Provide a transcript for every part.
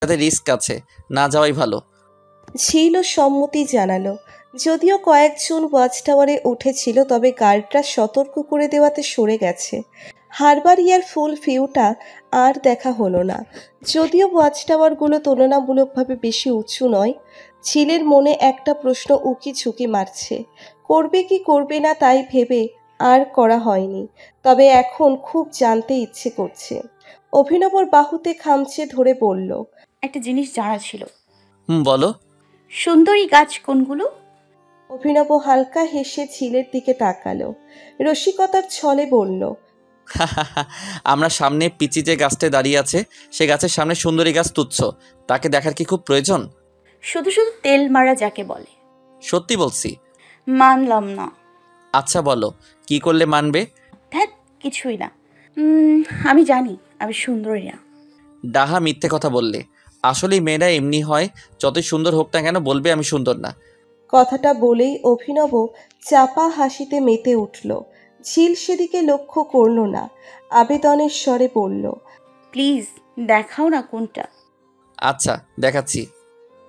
তাতে রিস্ক আছে, না যাওয়াই ভালো। ঝিলও সম্মতি জানালো। যদিও কয়েকজন ওয়াচ টাওয়ারে উঠেছিল, তবে গার্ডরা সতর্ক করে দেওয়াতে সরে গেছে। হারবারিয়ার ফুল ভিউটা আর দেখা হলো না। যদিও ওয়াচ টাওয়ারগুলো তুলনামূলকভাবে বেশি উঁচু নয়, ঝিলের মনে একটা প্রশ্ন উকি ঝুঁকি মারছে। করবে কি করবে না তাই ভেবে আর করা হয়নি, তবে এখন খুব জানতে ইচ্ছে করছে। অভিনবর বাহুতে খামচে ধরে বলল, একটা জিনিস জানা ছিল। বলো। সুন্দরী গাছ কোনগুলো? অভিনব হালকা হেসে ঝিলের দিকে তাকালো, রসিকতার ছলে বলল, আমরা সামনে পিচি যে গাছটা দাঁড়িয়ে আছে, সে গাছের সামনে সুন্দরী গাছ তুচ্ছ, তাকে দেখার কি খুব প্রয়োজন? শুধু শুধু তেল মারা যাকে বলে। সত্যি বলছি। মানলাম না। আচ্ছা বলো, কি করলে মানবে? ধ্যাত, কিছুই না। আমি জানি আমি সুন্দরী না। ডাহা মিথ্যে কথা বললে। আসলেই মেয়েরা এমনি হয়, যতই সুন্দর হোক না কেন বলবে আমি সুন্দর না। কথাটা বলেই অভিনব চাপা হাসিতে মেতে উঠল। ঝিল সেদিকে লক্ষ্য করল না, আবেদনের স্বরে বলল, প্লিজ দেখাও না কোনটা। আচ্ছা দেখাচ্ছি।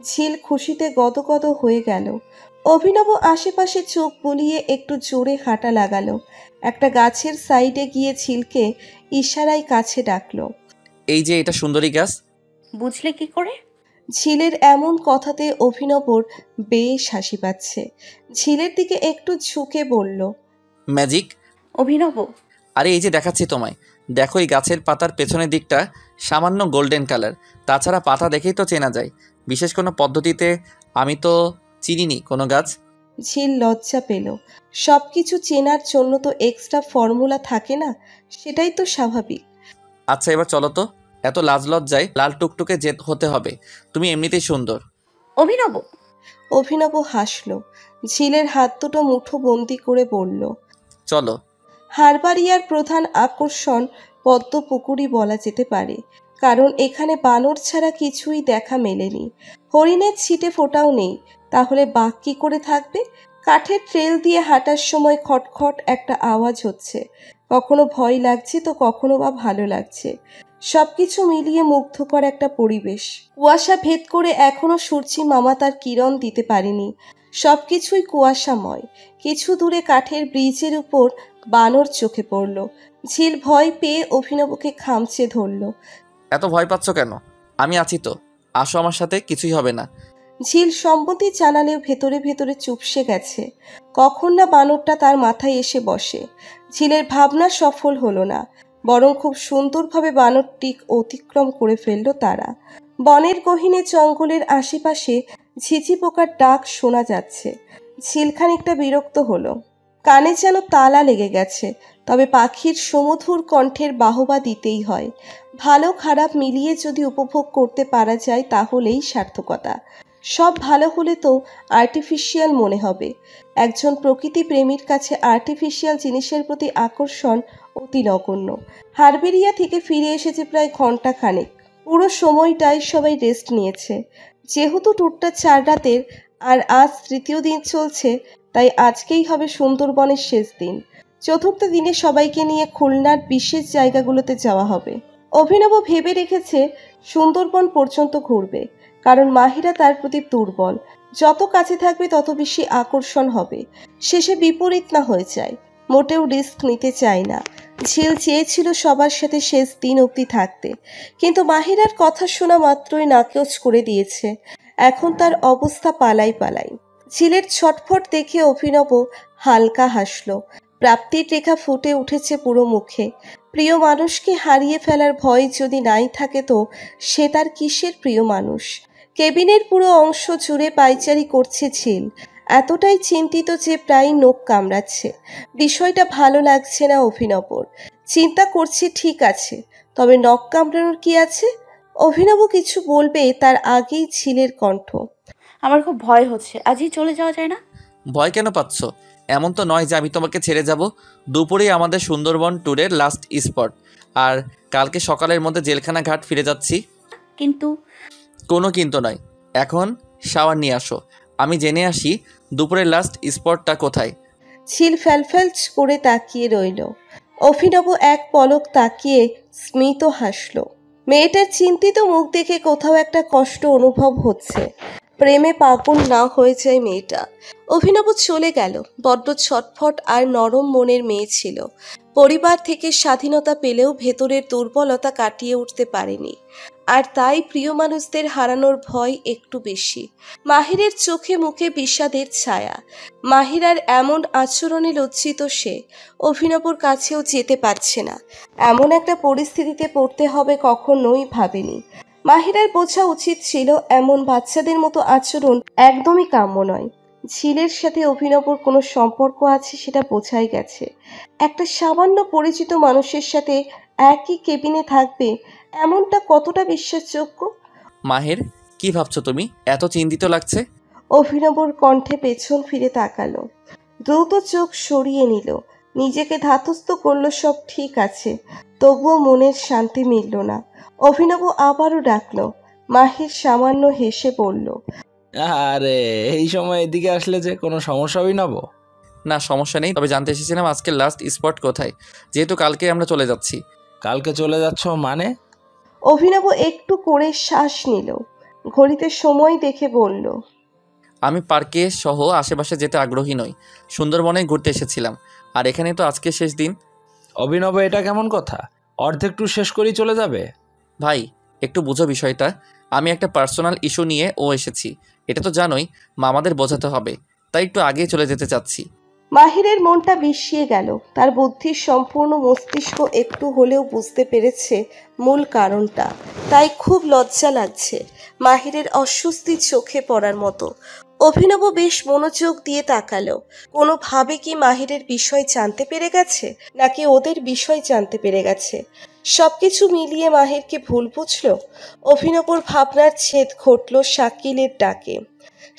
ঝিল খুশিতে গদগদ হয়ে গেল। অভিনব আশেপাশে চোখ বুলিয়ে একটু জোরে হাঁটা লাগালো। একটা গাছের সাইডে গিয়ে ঝিলকে ইশারায় কাছে ডাকলো। এই যে এটা সুন্দরী গাছ। বুঝলে কি করে? ঝিলের এমন কথাতে অভিনবর বেশ হাসি পাচ্ছে। ঝিলের দিকে একটু ঝুঁকে বলল, ম্যাজিক। অভিনব, আরে এই যে দেখাচ্ছি তোমায়, দেখো এই গাছের পাতার পেছনের দিকটা সামান্য গোল্ডেন কালার। তাছাড়া পাতা দেখেই তো চেনা যায়, বিশেষ কোনো পদ্ধতিতে আমি তো চিনিনি কোনো গাছ। ঝিল লজ্জা পেল। সব কিছু চেনার জন্য তো এক্সট্রা ফর্মুলা থাকে না, সেটাই তো স্বাভাবিক। আচ্ছা এবার চলো তো, এত লাজ লজ্জায় লাল টুকটুকে হতে হবে? তুমি এমনিতেই সুন্দর। অভিনব। অভিনব হাসল। ঝিলের হাত দুটো মুঠো বন্দি করে বলল, চলো। হারবারিয়ার প্রধান আকর্ষণ পদ্মপুকুরই বলা যেতে পারে, কারণ এখানে বানর ছাড়া কিছুই দেখা মেলেনি। হরিণের ছিটে ফোটাও নেই, তাহলে বাঘ কি করে থাকবে? কাঠের ট্রেল দিয়ে হাঁটার সময় খটখট একটা আওয়াজ হচ্ছে, কখনো ভয় লাগছে তো কখনো বা ভালো লাগছে। সবকিছু মিলিয়ে মুগ্ধকর একটা পরিবেশ। কুয়াশা ভেদ করে এখনো সূর্যি মামা তার কিরণ দিতে পারেনি, সবকিছুই কুয়াশাময়। কিছু দূরে কাঠের ব্রিজের উপর বানর চোখে পড়ল। ঝিল ভয় পেয়ে অভিনবকে খামচে ধরল। এত ভয় পাচ্ছ কেন? আমি আছি তো, আসো আমার সাথে, কিছুই হবে না। ঝিল সম্মতি জানালেও ভেতরে ভেতরে চুপসে গেছে। কখন না বানরটা তার মাথায় এসে বসে। ঝিলের ভাবনা সফল হলো না, বরং খুব সুন্দরভাবে বানরটি অতিক্রম করে ফেলল তারা। বনের গহীনে জঙ্গলের আশেপাশে ঝিঝি পোকার ডাক শোনা যাচ্ছে। ঝিল খানিকটা বিরক্ত হলো, কানে যেন তালা লেগে গেছে। তবে পাখির সুমধুর কণ্ঠের বাহবা দিতেই হয়। ভালো খারাপ মিলিয়ে যদি উপভোগ করতে পারা যায় তাহলেই সার্থকতা। সব ভালো হলে তো আর্টিফিশিয়াল মনে হবে। একজন প্রকৃতি প্রেমীর কাছে আর্টিফিশিয়াল জিনিসের প্রতি আকর্ষণ অতি নগণ্য। হারবেরিয়া থেকে ফিরে এসেছে প্রায় ঘন্টা খানেক। পুরো সময়টাই সবাই রেস্ট নিয়েছে। যেহেতু ট্যুরটা 4 রাতের আর আজ তৃতীয় দিন চলছে, তাই আজকেই হবে সুন্দরবনের শেষ দিন। চতুর্থ দিনে সবাইকে নিয়ে খুলনার বিশেষ জায়গাগুলোতে যাওয়া হবে। অভিনব ভেবে রেখেছে সুন্দরবন পর্যন্ত ঘুরবে, কারণ মাহিরা তার প্রতি দুর্বল। যত কাছে থাকবে তত বেশি আকর্ষণ হবে, শেষে বিপরীত না হয়ে যায়। মোটেও রিস্ক নিতে চায় না। ঝিল চেয়েছিল সবার সাথে শেষ দিন অবধি থাকতে, কিন্তু মাহিরার কথা শোনা মাত্রই নাকচ করে দিয়েছে। এখন তার অবস্থা পালাই পালাই। ঝিলের ছটফট দেখে অভিনব হালকা হাসল। প্রাপ্তির রেখা ফুটে উঠেছে পুরো মুখে। প্রিয় মানুষকে হারিয়ে ফেলার ভয় যদি নাই থাকে তো সে তার কিসের প্রিয় মানুষ? কেবিনের পুরো অংশ জুড়ে পায়চারি করছে ঝিল, এতটাই চিন্তিত যে প্রায় নখ কামড়াচ্ছে। বিষয়টা ভালো লাগছে না অভিনবর। চিন্তা করছে ঠিক আছে, তবে নখ কামড়ানোর কি আছে? অভিনব কিছু বলবে তার আগেই ঝিলের কণ্ঠ, আমার খুব ভয় হচ্ছে, আজই চলে যাওয়া যায় না? ভয় কেন পাচ্ছ? এমন তো নয় যে আমি তোমাকে ছেড়ে যাব। দুপুরেই আমাদের সুন্দরবন ট্যুরের লাস্ট স্পট, আর কালকে সকালের মধ্যে জেলখানা ঘাট ফিরে যাচ্ছি। কিন্তু কোনো কিন্তু নয়, এখন শাওয়ার নিয়ে আসো, আমি জেনে আসি দুপুরের লাস্ট স্পটটা কোথায়। ঝিল ফ্যালফ্যাল করে তাকিয়ে রইল। অভিনব এক পলক তাকিয়ে স্মিত হাসল, মেয়েটার চিন্তিত মুখ দেখে কোথাও একটা কষ্ট অনুভব হচ্ছে। প্রেমে পাগল না হয়ে যায় মেয়েটা। অভিনব চলে গেল। বড্ড ছটফট আর নরম মনের মেয়ে ছিল। পরিবার থেকে স্বাধীনতা পেলেও ভেতরের দুর্বলতা কাটিয়ে উঠতে পারেনি। আর তাই প্রিয় মানুষদের হারানোর ভয় একটু বেশি। মাহিরের চোখে মুখে বিষাদের ছায়া। মাহিরার এমন আচরণে লজ্জিত সে। অভিনবর কাছেও যেতে পারছে না। এমন একটা পরিস্থিতিতে পড়তে হবে কখনোই ভাবেনি। মাহিরার বোঝা উচিত ছিল এমন বাচ্চাদের মতো আচরণ একদমই কাম্য নয়। ঝিলের সাথে অভিনবর কোনো সম্পর্ক আছে সেটা বোঝাই গেছে। একটা সামান্য পরিচিত মানুষের সাথে একই কেবিনে থাকবে এমনটা কতটা বিশ্বাসযোগ্য? মাহের, কি ভাবছো তুমি? এত চিন্তিত লাগছে। অভিনবর কণ্ঠে পেছন ফিরে তাকালো। দ্রুত চোখ সরিয়ে নিল। নিজেকে ধাতস্থ করলো সব ঠিক আছে, তবুও মনের শান্তি মিলল না। অভিনব আবারও ডাকলো। মাহির সামান্য হেসে বলল, আরে এই সময় এদিকে আসলে যে কোনো সমস্যা অভিনব? না, সমস্যা নেই, তবে জানতে এসেছিলাম আজকের লাস্ট স্পট কোথায়, যেহেতু কালকে আমরা চলে যাচ্ছি। কালকে চলে যাচ্ছ মানে? অভিনব একটু করে শ্বাস নিল। ঘড়িতে সময় দেখে বলল, আমি পার্কে সহ আশেপাশে যেতে আগ্রহী নই। সুন্দরবনে ঘুরতে এসেছিলাম, আর এখানে তো আজকে শেষ দিন। অভিনব, এটা কেমন কথা? অর্ধেক ট্যুর শেষ করেই চলে যাবে? ভাই, একটু বুঝো বিষয়টা। আমি একটা পার্সোনাল ইস্যু নিয়ে এসেছি, এটা তো জানোই। মামাদের বোঝাতে হবে, তাই একটু আগেই চলে যেতে চাচ্ছি। মাহিরের মনটা বিষিয়ে গেল। তার বুদ্ধির সম্পূর্ণ মস্তিষ্ক একটু হলেও বুঝতে পেরেছে মূল কারণটা। তাই খুব লজ্জা লাগছে। মাহিরের অস্বস্তি চোখে পড়ার মতো। অভিনব বেশ মনোযোগ দিয়ে তাকালো। কোনোভাবে কি মাহিরের বিষয় জানতে পেরে গেছে, নাকি ওদের বিষয় জানতে পেরে গেছে? সবকিছু মিলিয়ে মাহিরকে ভুল বুঝল। অভিনবর ভাবনার ছেদ ঘটল শাকিলের ডাকে।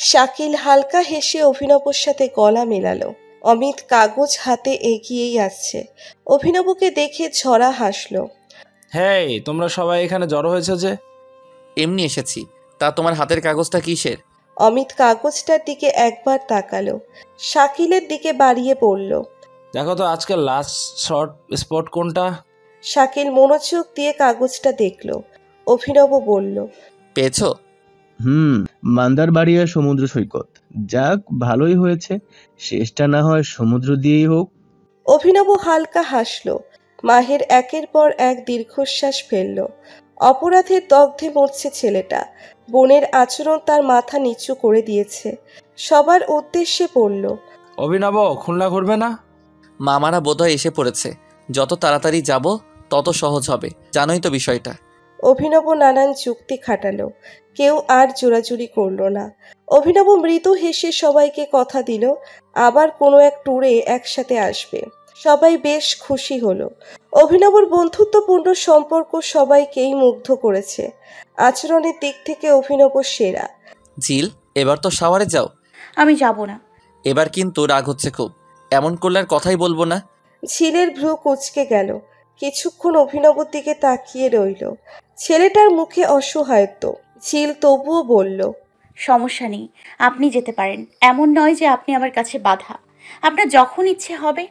শাকিল হালকা হেসে অভিনবর সাথে গলা মেলালো। অমিত কাগজ হাতে এগিয়েই আসছে। অভিনবকে দেখে ঝরা হাসলো। হেই, তোমরা সবাই এখানে জড়ো হয়েছে যে? এমনি এসেছি। তা তোমার হাতের কাগজটা কিসের? অমিত কাগজটার দিকে একবার তাকালো। শাকিলের দিকে বাড়িয়ে পড়ল, দেখো তো আজকে লাস্ট শর্ট স্পট কোনটা? শাকিল মনোযোগ দিয়ে কাগজটা দেখল। অভিনব বলল, পেয়েছো? মান্দারবাড়িয়া সমুদ্র সৈকত। যাক, ভালোই হয়েছে। শেষটা না হয় সমুদ্র দিয়েই হোক। অভিনব হালকা হাসলো। মাহের একের পর এক দীর্ঘশ্বাস ফেলল। অপরাধের দগ্ধে মরছে ছেলেটা। বোনের আচরণ তার মাথা নিচু করে দিয়েছে। সবার উদ্দেশ্যে পড়ল, অভিনব, খুলনা ঘুরবে না? মামারা বোধহয় এসে পড়েছে। যত তাড়াতাড়ি যাব তত সহজ হবে, জানোই তো বিষয়টা। অভিনব নানান যুক্তি খাটালো। কেউ আর জোরাজুরি করল না। অভিনব মৃদু হেসে সবাইকে কথা দিল আবার কোনো এক ট্যুরে একসাথে আসবে। সবাই বেশ খুশি হলো। অভিনবর বন্ধুত্বপূর্ণ সম্পর্ক সবাইকেই মুগ্ধ করেছে। আচরণের দিক থেকে অভিনব সেরা। ঝিল, এবার তো শাওয়ারে যাও। আমি যাব না। এবার কিন্তু রাগ হচ্ছে খুব। এমন করলে আর কথাই বলবো না। ঝিলের ভ্রু কুঁচকে গেল। কিছুক্ষণ অভিনবর দিকে তাকিয়ে রইল। ছেলেটার মুখে অসহায়ত্ব। ঝিল তবুও বলল, সমস্যা নেই, আপনি যেতে পারেন। এমন নয় যে আপনি আমার কাছে বাধা। আপনার যখন ইচ্ছে হবে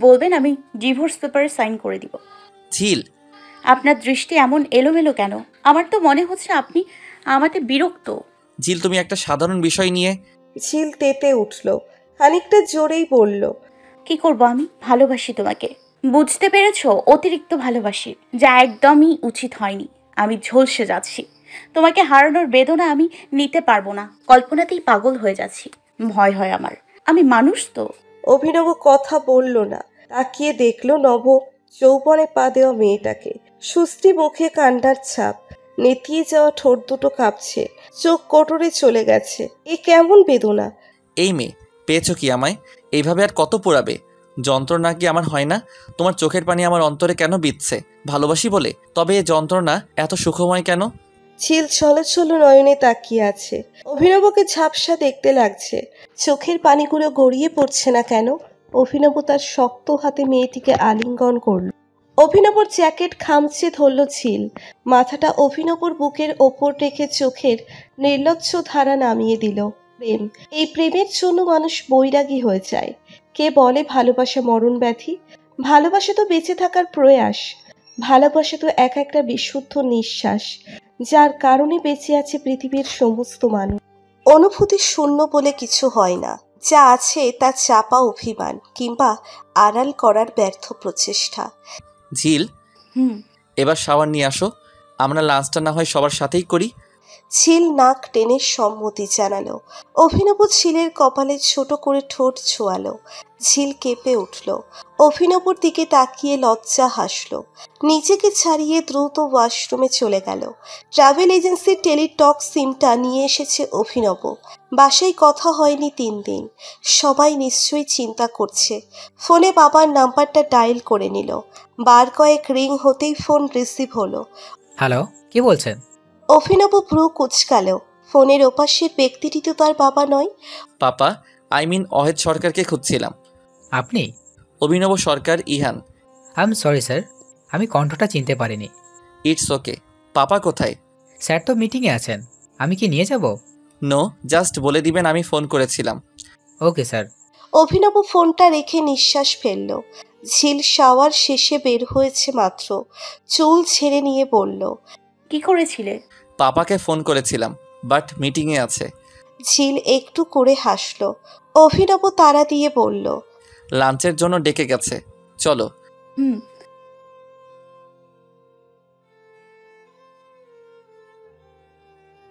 বলবেন, আমি ডিভোর্স পেপারে সাইন করে দিব। ঝিল, আপনার দৃষ্টি এমন এলোমেলো কেন? আমার তো মনে হচ্ছে আপনি আমাতে বিরক্ত। ঝিল, তুমি একটা সাধারণ বিষয় নিয়ে। ঝিল তেতে উঠল। খানিকটা জোরেই বলল, কি করব? আমি ভালোবাসি তোমাকে, বুঝতে পেরেছো? অতিরিক্ত ভালোবাসি, যা একদমই উচিত হয়নি। আমি ঝলসে যাচ্ছি। তোমাকে হারানোর বেদনা আমি নিতে পারবো না। কল্পনাতেই পাগল হয়ে যাচ্ছি। ভয় হয় আমার। আমি মানুষ তো। অভিনব কথা বলল না। তাকিয়ে দেখল নব যৌবনে পা দেওয়া মেয়েটাকে। সুস্থি মুখে কান্নার ছাপ। নেতিয়ে যাওয়া ঠোঁট দুটো কাঁপছে। চোখ কোটরে চলে গেছে। এ কেমন বেদনা! এই মেয়ে, পেয়েছো কি আমায়? এইভাবে আর কত পোড়াবে? যন্ত্রণা কি আমার হয় না? তোমার চোখের পানি আমার অন্তরে কেন বিচ্ছে? ভালোবাসি বলে? তবে এ যন্ত্রণা এত সুখময় কেন? ঝিল ছলছল নয়নে তাকিয়ে আছে। অভিনবকে ঝাপসা দেখতে লাগছে। চোখের পানিগুলো গড়িয়ে পড়ছে না কেন? অভিনব তার শক্ত হাতে মেয়েটিকে আলিঙ্গন করল। অভিনবর জ্যাকেট খামচে ধরল ঝিল। মাথাটা অভিনবর বুকের ওপর রেখে চোখের নির্লজ্জ ধারা নামিয়ে দিল। প্রেম, এই প্রেমের জন্য মানুষ বৈরাগী হয়ে যায়। কে বলে ভালোবাসা মরণ ব্যাধি? ভালোবাসা তো বেঁচে থাকার প্রয়াস। ভালোবাসা তো এক একটা বিশুদ্ধ নিঃশ্বাস, যার কারণে বেঁচে আছে পৃথিবীর সমস্ত মানুষ। অনুভূতি শূন্য বলে কিছু হয় না, যা আছে তা চাপা অভিমান কিংবা আড়াল করার ব্যর্থ প্রচেষ্টা। ঝিল, হুম। এবার শাওয়ার নিয়ে আসো, আমরা লাঞ্চটা না হয় সবার সাথেই করি। ঝিল নাক টেনে সম্মতি জানালো। অভিনব ঝিলের কপালে ছোট করে ঠোঁট ছোঁয়ালো। ঝিল কেঁপে উঠল, অভিনবর দিকে তাকিয়ে লজ্জা হাসলো। নিজেকে ছাড়িয়ে দ্রুত ওয়াশরুমে চলে গেল। ট্রাভেল এজেন্সির টেলিটক সিমটা নিয়ে এসেছে অভিনব। বাসায় কথা হয়নি 3 দিন। সবাই নিশ্চয়ই চিন্তা করছে। ফোনে বাবার নাম্বারটা ডায়াল করে নিল। বার কয়েক রিং হতেই ফোন রিসিভ হলো। হ্যালো, কি বলছেন? অভিনব ভ্রু কুঁচকালো। ফোনের ওপাশের ব্যক্তিটি তো তার বাবা নয়। পাপা, অহেদ সরকারকে খুঁজছিলাম। আপনি? অভিনব সরকার, Ihan. I am sorry sir, আমি কণ্ঠটা চিনতে পারিনি। It's okay. পাপা কোথায়? স্যার তো মিটিংয়ে আছেন, আমি কি নিয়ে যাব? নো, জাস্ট বলে দিবেন আমি ফোন করেছিলাম। Okay sir. অভিনব ফোনটা রেখে নিঃশ্বাস ফেলল। ঝিল শাওয়ার শেষে বের হয়েছে মাত্র, চুল ছেড়ে নিয়ে বলল, কি করেছিলে? পাপাকে ফোন করেছিলাম, বাট মিটিংয়ে আছে। ঝিল একটু করে হাসল। অভিনব তাড়া দিয়ে বলল, লাঞ্চের জন্য ডেকে গেছে, চলো। হুম।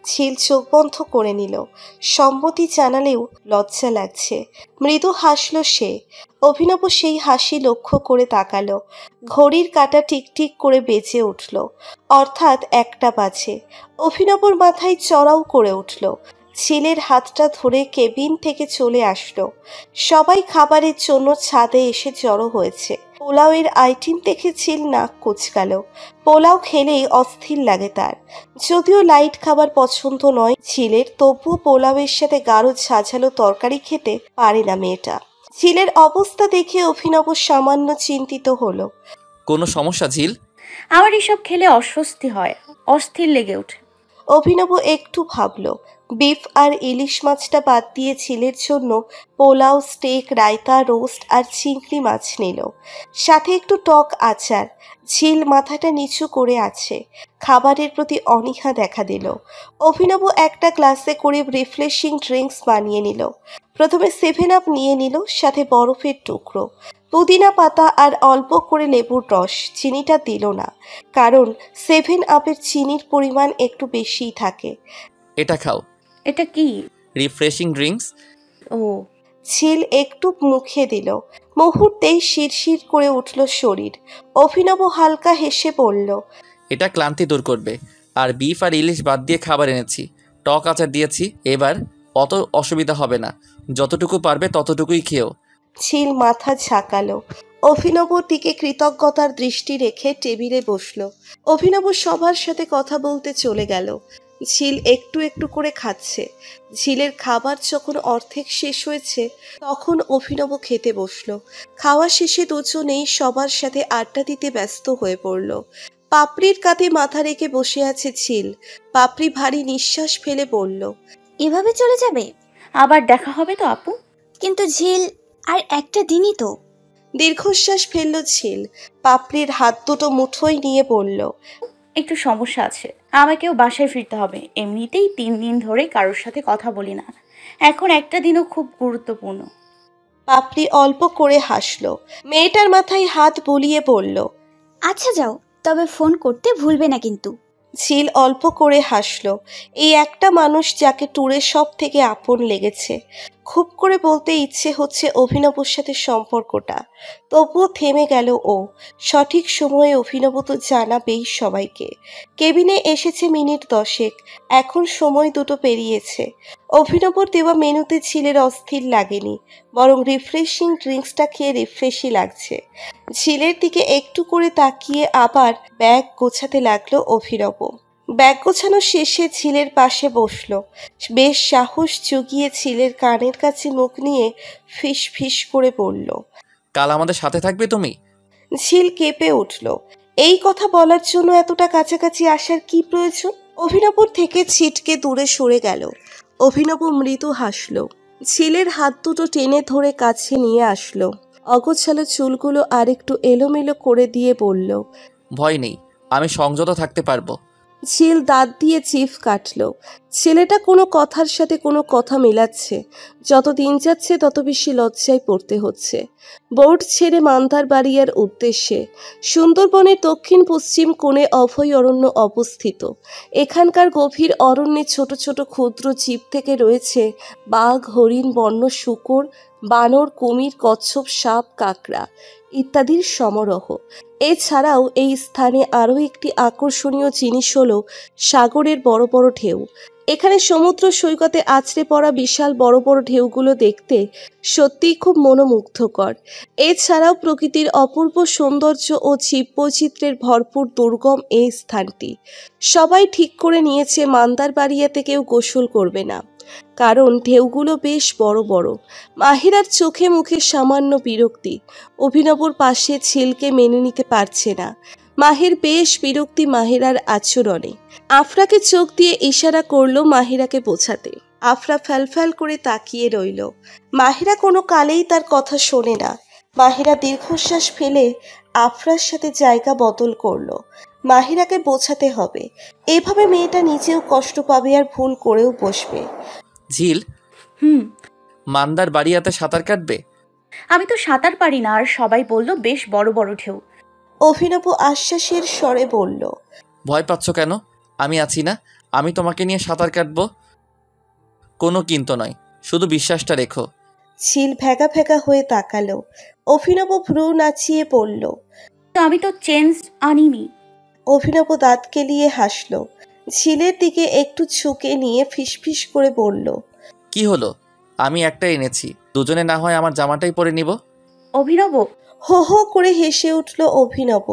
ঝিল চোখ বন্ধ করে নিল। সম্মতি জানালেও লজ্জা লাগছে। মৃদু হাসল সে। অভিনব সেই হাসি লক্ষ্য করে তাকালো। ঘড়ির কাঁটা টিকটিক করে বেজে উঠল, অর্থাৎ 1টা বাজে। অভিনবর মাথায় চড়াও করে উঠল। ঝিলের হাতটা ধরে কেবিন থেকে চলে আসলো। সবাই খাবারের জন্য ছাদে এসে জড়ো হয়েছে। পোলাওয়ের আইটেম দেখে ঝিল নাক কুচকাল। পোলাও খেলেই অস্থির লাগে তার। যদিও লাইট খাবার পছন্দ নয় ঝিলের, তবুও পোলাওয়ের সাথে গাঢ় ঝাঝালো তরকারি খেতে পারে না মেয়েটা। ঝিলের অবস্থা দেখে অভিনব সামান্য চিন্তিত হলো। কোনো সমস্যা ঝিল? আমার এসব খেলে অস্বস্তি হয়, অস্থির লেগে ওঠে। অভিনব একটু ভাবলো। বিফ আর ইলিশ মাছটা বাদ দিয়ে ঝিলের জন্য পোলাও, স্টেক, রায়তা, রোস্ট আর চিংড়ি মাছ নিল, সাথে একটু টক আচার। ঝিল মাথাটা নিচু করে আছে, খাবারের প্রতি অনীহা দেখা দিল। অভিনব একটা গ্লাসে করে রিফ্রেশিং ড্রিঙ্কস বানিয়ে নিল। প্রথমে 7 আপ নিয়ে নিল, সাথে বরফের টুকরো, পুদিনা পাতা আর অল্প করে লেবুর রস। চিনিটা দিল না, কারণ 7 আপের চিনির পরিমাণ একটু বেশিই থাকে। এটা খাও। এটা কি? Refreshing drinks. ও। ঝিল একটু মুখে দিল, মুহূর্তেই শিরশির করে উঠল শরীর। অভিনব হালকা হেসে বলল, এটা ক্লান্তি দূর করবে। আর বিফ আর ইলিশ বাদ দিয়ে খাবার এনেছি, টক আচার দিয়েছি। এবার অত অসুবিধা হবে না, যতটুকু পারবে ততটুকুই খেও। ঝিল মাথা ঝাঁকালো। অভিনবর দিকে কৃতজ্ঞতার দৃষ্টি রেখে টেবিলে বসল। অভিনব সবার সাথে কথা বলতে চলে গেল। ঝিল একটু একটু করে খাচ্ছে। ঝিলের খাবার যখন অর্ধেক শেষ হয়েছে, তখন অভিনব খেতে বসলো। খাওয়া শেষে দুজনেই সবার সাথে আড্ডা দিতে ব্যস্ত হয়ে পড়ল। পাপড়ির কাঁধে মাথা রেখে বসে আছে ঝিল। পাপড়ি ভারী নিঃশ্বাস ফেলে বলল, এভাবে চলে যাবে? আবার দেখা হবে তো আপু? কিন্তু ঝিল, আর একটা দিনই তো। দীর্ঘশ্বাস ফেলল ঝিল। পাপড়ির হাত দুটো মুঠোয় নিয়ে বলল, একটু সমস্যা আছে, আমাকেও বাসায় ফিরতে হবে। এমনিতেই 3 দিন ধরে কারোর সাথে কথা বলি না, এখন একটা দিনও খুব গুরুত্বপূর্ণ। পাপড়ি অল্প করে হাসলো। মেয়েটার মাথায় হাত বুলিয়ে বলল, আচ্ছা যাও, তবে ফোন করতে ভুলবে না কিন্তু। ঝিল অল্প করে হাসলো। এই একটা মানুষ যাকে ট্যুরে সব থেকে আপন লেগেছে। খুব করে বলতে ইচ্ছে হচ্ছে অভিনবর সাথে সম্পর্কটা, তবুও থেমে গেল ও। সঠিক সময়ে অভিনব তো জানাবেই সবাইকে। কেবিনে এসেছে মিনিট 10। এখন সময় দুটো পেরিয়েছে। অভিনবর দেওয়া মেনুতে ঝিলের অস্থির লাগেনি, বরং রিফ্রেশিং ড্রিঙ্কসটা খেয়ে রিফ্রেশই লাগছে। ঝিলের দিকে একটু করে তাকিয়ে আবার ব্যাগ গোছাতে লাগলো অভিনব। ব্যাগ গোছানো শেষে ঝিলের পাশে বসলো। বেশ সাহস জুগিয়ে ঝিলের কানের কাছে মুখ নিয়ে ফিস ফিস করে বলল, কাল আমাদের সাথে থাকবে তুমি? ঝিল কেঁপে উঠল। এই কথা বলার জন্য এতটা কাছাকাছি আসার কি প্রয়োজন? অভিনবর থেকে ছিটকে দূরে সরে গেল। অভিনব মৃদু হাসল। ঝিলের হাত দুটো টেনে ধরে কাছে নিয়ে আসলো। অগোছালো চুলগুলো আরেকটু এলোমেলো করে দিয়ে বলল, ভয় নেই, আমি সংযত থাকতে পারবো। ঝিল দাঁত দিয়ে জিভ কাটল। ছেলেটা কোনো কথার সাথে কোনো কথা মেলাচ্ছে। যত দিন যাচ্ছে তত বেশি লজ্জায় পড়তে হচ্ছে। বোর্ড ছেড়ে মান্দার বাড়িয়ার উদ্দেশ্যে। সুন্দরবনের দক্ষিণ পশ্চিম কোণে অভয় অরণ্য অবস্থিত। এখানকার গভীর অরণ্যে ছোট ছোট ক্ষুদ্র জীব থেকে রয়েছে বাঘ, হরিণ, বন্য শূকর, বানর, কুমির, কচ্ছপ, সাপ, কাকড়া ইত্যাদির সমারোহ। এছাড়াও এই স্থানে আরও একটি আকর্ষণীয় জিনিস হলো সাগরের বড় বড় ঢেউ। এখানে সমুদ্র সৈকতে আছড়ে পড়া বিশাল বড় বড় ঢেউগুলো দেখতে সত্যিই খুব মনোমুগ্ধকর। এছাড়াও প্রকৃতির অপূর্ব সৌন্দর্য ও জীববৈচিত্র্যের ভরপুর দুর্গম এই স্থানটি। সবাই ঠিক করে নিয়েছে মান্দার বাড়িয়াতে কেউ গোসল করবে না, কারণ ঢেউগুলো বেশ বড় বড়। মাহিরার চোখে মুখে সামান্য বিরক্তি। অভিনবর পাশে ঝিলকে মেনে নিতে পারছে না। মাহির বেশ বিরক্তি মাহিরার আচরণে। আফরাকে চোখ দিয়ে ইশারা করলো মাহিরাকে বোঝাতে। আফরা ফ্যালফ্যাল করে তাকিয়ে রইল। মাহিরা কোনো কালেই তার কথা শোনে না। মাহিরা দীর্ঘশ্বাস ফেলে আফরার সাথে জায়গা বদল করলো। মাহিরাকে বোঝাতে হবে, এভাবে মেয়েটা নিজেও কষ্ট পাবে আর ভুল করেও বসবে। ঝিল, হুম। মান্দার বাড়িয়াতে সাঁতার কাটবে? আমি তো সাঁতার পারি না, আর সবাই বলল বেশ বড় বড় ঢেউ। অভিনব আশ্বাসের স্বরে বলল। ভয় পাচ্ছ কেন? আমি আছি না, আমি তোমাকে নিয়ে সাঁতার কাটবো। কোনো কিন্তু নয়, শুধু বিশ্বাসটা রেখো। ঝিল ভেগা ভেগা হয়ে তাকালো। অভিনব ভ্রু নাচিয়ে বলল। তো আমি তো চেঞ্জ আনিনি। অভিনব দাঁত কেলিয়ে হাসল। ঝিলের দিকে একটু ঝুঁকে নিয়ে ফিসফিস করে বলল। কি হলো? আমি একটা এনেছি, দুজনে না হয় আমার জামাটাই পরে নিব। অভিনব, হো হো করে হেসে উঠল অভিনব।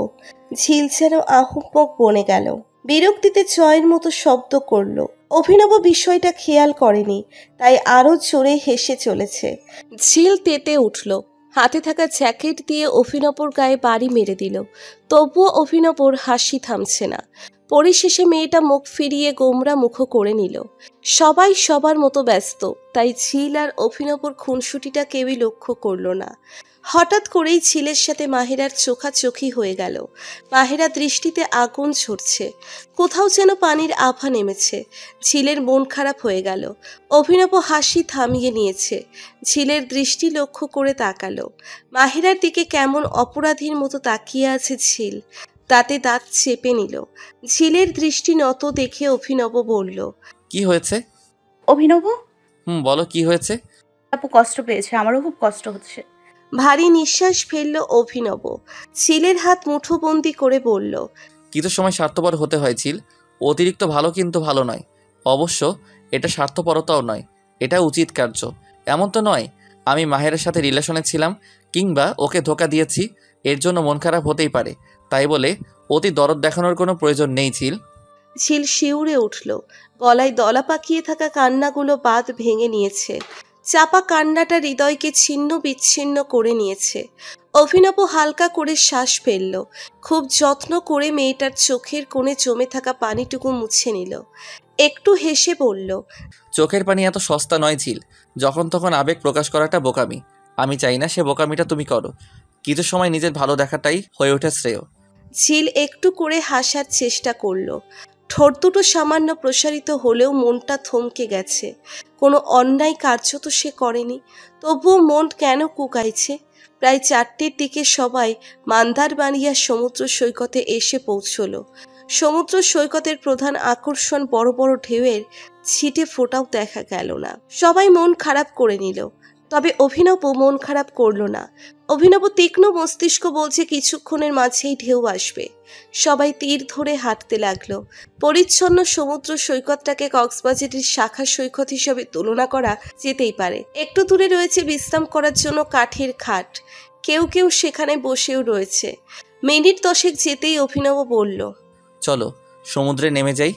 ঝিল যেন আহুম্মক বনে গেল। বিরক্তিতে জয়ের মতো শব্দ করল। অভিনব বিষয়টা খেয়াল করেনি, তাই আরো জোরে হেসে চলেছে। ঝিল তেতে উঠল। হাতে থাকা জ্যাকেট দিয়ে অভিনবর গায়ে বাড়ি মেরে দিল। তবুও অভিনবর হাসি থামছে না। পরিশেষে মেয়েটা মুখ ফিরিয়ে গোমরা মুখ করে নিল। সবাই সবার মতো ব্যস্ত, তাই ঝিল আর অভিনবর খুনসুটিটা কেউই লক্ষ্য করল না। হঠাৎ করেই ঝিলের সাথে মাহিরার চোখাচোখি হয়ে গেল। মাহিরা দৃষ্টিতে আগুন ঝরছে। কোথাও যেন পানির আভা নেমেছে। ঝিলের মন খারাপ হয়ে গেল। অভিনব হাসি থামিয়ে নিয়েছে। ঝিলের দৃষ্টি লক্ষ্য করে তাকালো। মাহিরার দিকে কেমন অপরাধীর মতো তাকিয়ে আছে ঝিল। তাতে দাঁত চেপে নিল। ঝিলের দৃষ্টি নত দেখে অভিনব বলল। কি হয়েছে? অভিনব, বলো কি হয়েছে? আপু কষ্ট পেয়েছে, আমারও খুব কষ্ট হচ্ছে। ভারী নিঃশ্বাস ফেলল অভিনব। ঝিলের হাত মুঠোবন্দি করে বলল। কিছু সময় স্বার্থপর হতে হয় ঝিল, অতিরিক্ত ভালো কিন্তু ভালো নয়। অবশ্য এটা স্বার্থপরতাও নয়, এটা উচিত কার্য। এমন তো নয় আমি মাহেরের সাথে রিলেশনে ছিলাম কিংবা ওকে ধোকা দিয়েছি, এর জন্য মন খারাপ হতেই পারে। তাই বলে অতি দরদ দেখানোর কোনো প্রয়োজন নেই ঝিল। ঝিল শিউরে উঠল। গলায় দলা পাকিয়ে থাকা কান্নাগুলো বাঁধ ভেঙে নিয়েছে। চাপা কান্নাটা হৃদয়কে ছিন্ন বিচ্ছিন্ন করে নিয়েছে। অভিনব হালকা করে শ্বাস ফেলল। খুব যত্ন করে মেয়েটার চোখের কোণে জমে থাকা পানিটুকু মুছে নিল। একটু হেসে বলল। চোখের পানি এত সস্তা নয় ঝিল, যখন তখন আবেগ প্রকাশ করাটা বোকামি। আমি চাই না সে বোকামিটা তুমি করো। কিছু সময় নিজের ভালো দেখাটাই হয়ে ওঠে শ্রেয়। ঝিল একটু করে হাসার চেষ্টা করল। ঠোঁট দুটো সামান্য প্রসারিত হলেও মনটা থমকে গেছে। কোনো অন্যায় কার্য তো সে করেনি, তবুও মন কেন কুকাইছে। প্রায় 4টের দিকে সবাই মান্দারবাড়িয়া সমুদ্র সৈকতে এসে পৌঁছল। সমুদ্র সৈকতের প্রধান আকর্ষণ বড় বড় ঢেউয়ের ছিটে ফোঁটাও দেখা গেল না। সবাই মন খারাপ করে নিল, তবে অভিনব মন খারাপ করল না। অভিনব তীক্ষ্ণ মস্তিষ্ক বলছে কিছুক্ষণের মাঝেই ঢেউ আসবে। সবাই তীর ধরে হাঁটতে লাগলো। পরিচ্ছন্ন সমুদ্র সৈকতটাকে কক্সবাজারের শাখা সৈকত হিসেবে তুলনা করা যেতেই পারে। একটু দূরে রয়েছে বিশ্রাম করার জন্য কাঠের খাট। কেউ কেউ সেখানে বসেও রয়েছে। মিনিট 10 যেতেই অভিনব বলল। চলো সমুদ্রে নেমে যাই।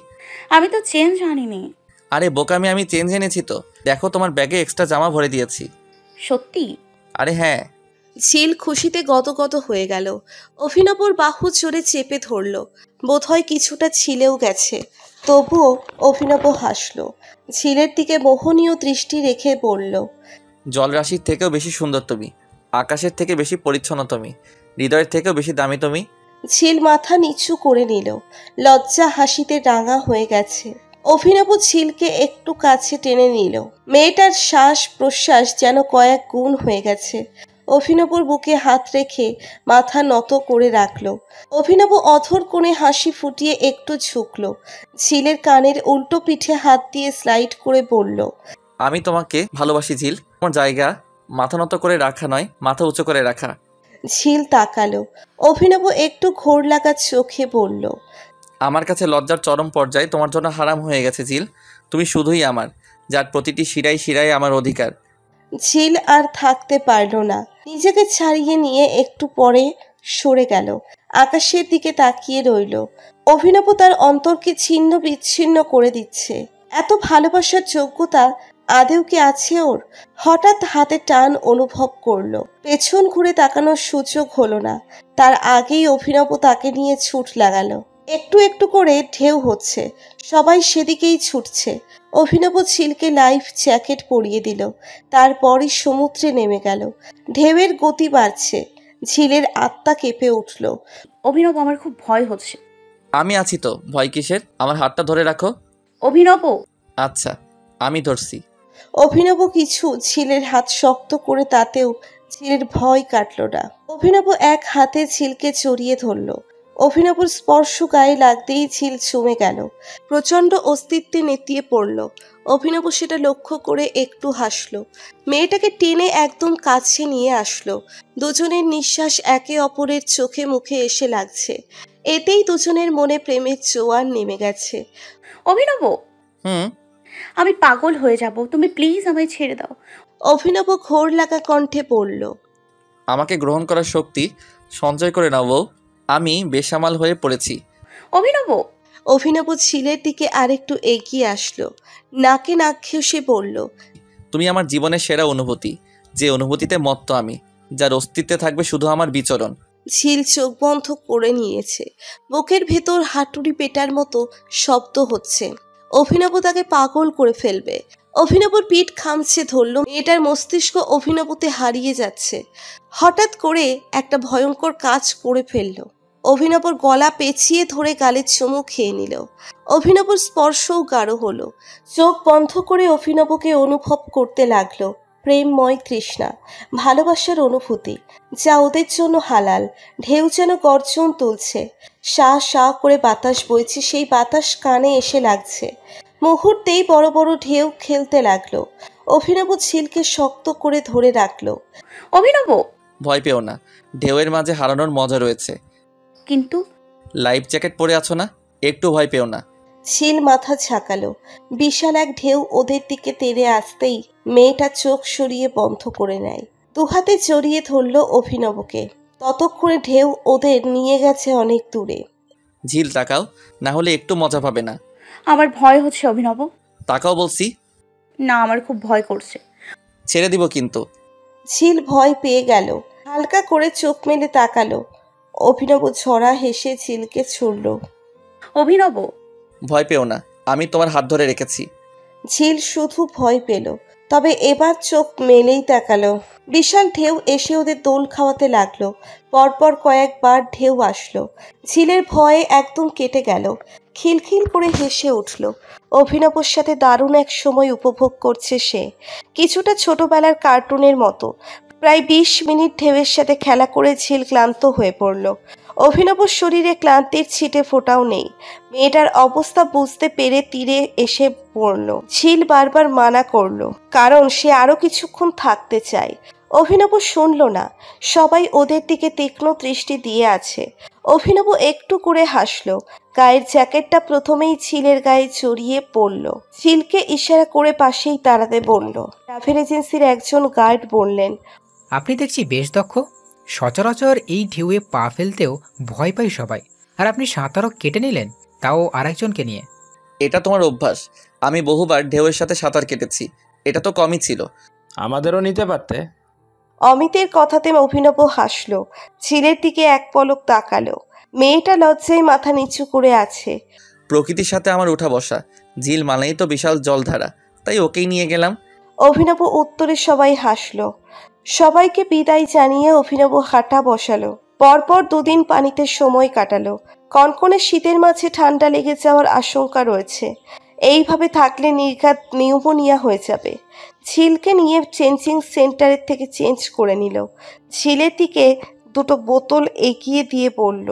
আমি তো চেঞ্জ আনিনি। আরে বোকামি, আমি চেঞ্জ এনেছি তো, দেখো তোমার ব্যাগে এক্সট্রা জামা ভরে দিয়েছি। সত্যি? আরে হ্যাঁ। ঝিল খুশিতে গদগদ হয়ে গেল। অভিনবর বাহু জোরে চেপে ধরল। বোধহয় কিছুটা ছিলেও গেছে, তবুও অভিনব হাসল। ঝিলের দিকে মোহনীয় দৃষ্টি রেখে বলল। জলরাশির থেকেও বেশি সুন্দর তুমি, আকাশের থেকে বেশি পরিচ্ছন্ন তুমি, হৃদয়ের থেকেও বেশি দামি তুমি। ঝিল মাথা নিচু করে নিল। লজ্জা হাসিতে রাঙা হয়ে গেছে। অভিনব ঝিলকে একটু কাছে টেনে নিল। মেয়েটার শ্বাস প্রশ্বাস যেন কয়েক গুণ হয়ে গেছে। অভিনবর বুকে হাত রেখে মাথা নত করে রাখল। অভিনব অধর কোণে হাসি ফুটিয়ে একটু ঝুঁকল। ঝিলের কানের উল্টো পিঠে হাত দিয়ে স্লাইড করে বলল, আমি তোমাকে ভালোবাসি ঝিল। তোমার জায়গা মাথা নত করে রাখা নয়, মাথা উঁচু করে রাখা। ঝিল তাকালো। অভিনব একটু ঘোর লাগা চোখে বলল, আমার কাছে লজ্জার চরম পর্যায়ে তোমার জন্য হারাম হয়ে গেছে ঝিল। তুমি শুধুই আমার, যার প্রতিটি শিরায় শিরায় আমার অধিকার। ঝিল আর থাকতে পারল না। নিজেকে ছাড়িয়ে নিয়ে একটু পরে সরে গেল। আকাশের দিকে তাকিয়ে রইল। অভিনব তার অন্তরকে ছিন্ন বিচ্ছিন্ন করে দিচ্ছে। এত ভালোবাসার যোগ্যতা আদেও কি আছে ওর? হঠাৎ হাতে টান অনুভব করলো। পেছন ঘুরে তাকানোর সুযোগ হলো না। তার আগেই অভিনব তাকে নিয়ে ছুট লাগালো। একটু একটু করে ঢেউ হচ্ছে, সবাই সেদিকেই ছুটছে। অভিনব ঝিলকে লাইফ জ্যাকেট পরিয়ে দিল। তারপরই সমুদ্রে নেমে গেল। ঢেউয়ের গতি বাড়ছে। ঝিলের আত্মা কেঁপে উঠল। অভিনব, আমার খুব ভয় হচ্ছে। আমি আছি তো, ভয় কিসের? আমার হাতটা ধরে রাখো। অভিনব। আচ্ছা, আমি ধরছি। অভিনব কিছু ঝিলের হাত শক্ত করে, তাতেও ঝিলের ভয় কাটল না। অভিনব এক হাতে ঝিলকে জড়িয়ে ধরল। অভিনবর স্পর্শ গায়ে লাগতেই ঝিল চমে গেল। প্রচণ্ড অস্তিত্বে নেতিয়ে পড়ল। অভিনব সেটা লক্ষ্য করে একটু হাসল। মেয়েটাকে টেনে একদম কাছে নিয়ে আসলো। দুজনের নিঃশ্বাস একে অপরের চোখে মুখে এসে লাগছে। এতেই দুজনের মনে প্রেমের জোয়ার নেমে গেছে। অভিনব, আমি পাগল হয়ে যাব, তুমি প্লিজ আমায় ছেড়ে দাও। অভিনব ঘোর লাগা কণ্ঠে বলল, আমাকে গ্রহণ করার শক্তি সঞ্চয় করে নাও বউ। আমি বেসামাল হয়ে পড়েছি। অভিনব। অভিনব ঝিলের দিকে আরেকটু এগিয়ে আসলো। নাকে নাক ঘেঁষে বলল, তুমি আমার জীবনের সেরা অনুভূতি, যে অনুভূতিতে মত্ত আমি, যার অস্তিত্বে থাকবে শুধু আমার বিচরণ। ঝিল চোখ বন্ধ করে নিয়েছে। বুকের ভেতর হাতুড়ি পেটার মতো শব্দ হচ্ছে। অভিনব তাকে পাগল করে ফেলবে। অভিনবর পিঠ খামছে ধরল। মেয়েটার মস্তিষ্ক অভিনবতে হারিয়ে যাচ্ছে। হঠাৎ করে একটা ভয়ঙ্কর কাজ করে ফেলল। অভিনবর গলা পেঁচিয়ে ধরে গালে চুমু খেয়ে নিল। অভিনবর স্পর্শও গাঢ় হলো। চোখ বন্ধ করে অভিনবকে অনুভব করতে লাগলো প্রেমময় তৃষ্ণা, ভালোবাসার অনুভূতি, যা ওদের জন্য হালাল। ঢেউ যেন গর্জন তুলছে। শা শা করে বাতাস বইছে, সেই বাতাস কানে এসে লাগছে। মুহূর্তেই বড় বড় ঢেউ খেলতে লাগলো। অভিনব ঝিলকে শক্ত করে ধরে রাখলো। অভিনব, ভয় পেও না, ঢেউয়ের মাঝে হারানোর মজা রয়েছে। কিন্তু লাইফ জ্যাকেট পরে আছো না, একটু ভয় পেও না। ঝিল মাথা ঝাঁকালো। বিশাল এক ঢেউ ওদের দিকে তেড়ে আসতেই মেয়েটা চোখ সরিয়ে বন্ধ করে নেয়। দুহাতে জড়িয়ে ধরল অভিনবকে। ততক্ষণে ঢেউ ওদের নিয়ে গেছে অনেক দূরে। ঝিল তাকাও, না হলে একটু মজা পাবে না। আমার ভয় হচ্ছে অভিনব। তাকাও বলছি। না, আমার খুব ভয় করছে। ছেড়ে দিব কিন্তু। ঝিল ভয় পেয়ে গেল। হালকা করে চোখ মেলে তাকালো। অভিনব ঝরা হেসে ঝিলকে ছুড়ল। অভিনব, ভয় পেও না, আমি তোমার হাত ধরে রেখেছি। ঝিল শুধু ভয় পেল, তবে এবার চোখ মেলেই তাকালো। বিশাল ঢেউ এসে ওদের দোল খাওয়াতে লাগলো। পরপর কয়েকবার ঢেউ আসলো। ঝিলের ভয়ে একদম কেটে গেল। খিলখিল করে হেসে উঠল। অভিনবর সাথে দারুণ এক সময় উপভোগ করছে সে, কিছুটা ছোটবেলার কার্টুনের মতো। প্রায় 20 মিনিট ঢেউয়ের সাথে খেলা করে ঝিল ক্লান্ত হয়ে পড়ল। অভিনবর শরীরে ক্লান্তির ছিটে ফোটাও নেই। মেয়েটার অবস্থা বুঝতে পেরে তীরে এসে পড়ল। ঝিল বারবার মানা করলো, কারণ সে আরো কিছুক্ষণ থাকতে চায়। অভিনব শুনল না। সবাই ওদের দিকে তীক্ষ্ণ দৃষ্টি দিয়ে আছে। অভিনব একটু করে হাসলো। গায়ের জ্যাকেটটা প্রথমেই ঝিলের গায়ে জড়িয়ে পড়ল। ঝিলকে ইশারা করে পাশেই দাঁড়াতে বলল। ট্রাভেল এজেন্সির একজন গার্ড বললেন, আপনি দেখছি বেশ দক্ষ। সচরাচর এই ঢেউয়ে পা ফেলতেও ভয় পাই সবাই, আর আপনি সাঁতারও কেটে নিলেন, তাও আরেকজনকে নিয়ে। এটা তোমার অভ্যাস। আমি বহুবার ঢেউয়ের সাথে সাঁতার কেটেছি, এটা তো কমই ছিল। আমাদেরও নিতে পারতে। অমিতের কথাতে অভিনব হাসলো। ঝিলের দিকে এক পলক তাকালো। মেয়েটা লজ্জায় মাথা নিচু করে আছে। প্রকৃতির সাথে আমার উঠা বসা, ঝিল মানেই তো বিশাল জলধারা, তাই ওকেই নিয়ে গেলাম। অভিনব উত্তরে সবাই হাসলো। সবাইকে বিদায় জানিয়ে অভিনব হাঁটা বসালো। পরপর 2 দিন পানিতে সময় কাটালো। কনকনে শীতের মাঝে ঠান্ডা লেগে যাওয়ার আশঙ্কা রয়েছে। এইভাবে থাকলে নির্ঘাত নিউমোনিয়া হয়ে যাবে। ঝিলকে নিয়ে চেঞ্জিং সেন্টারের থেকে চেঞ্জ করে নিল। ঝিলের দিকে 2টো বোতল এগিয়ে দিয়ে বলল,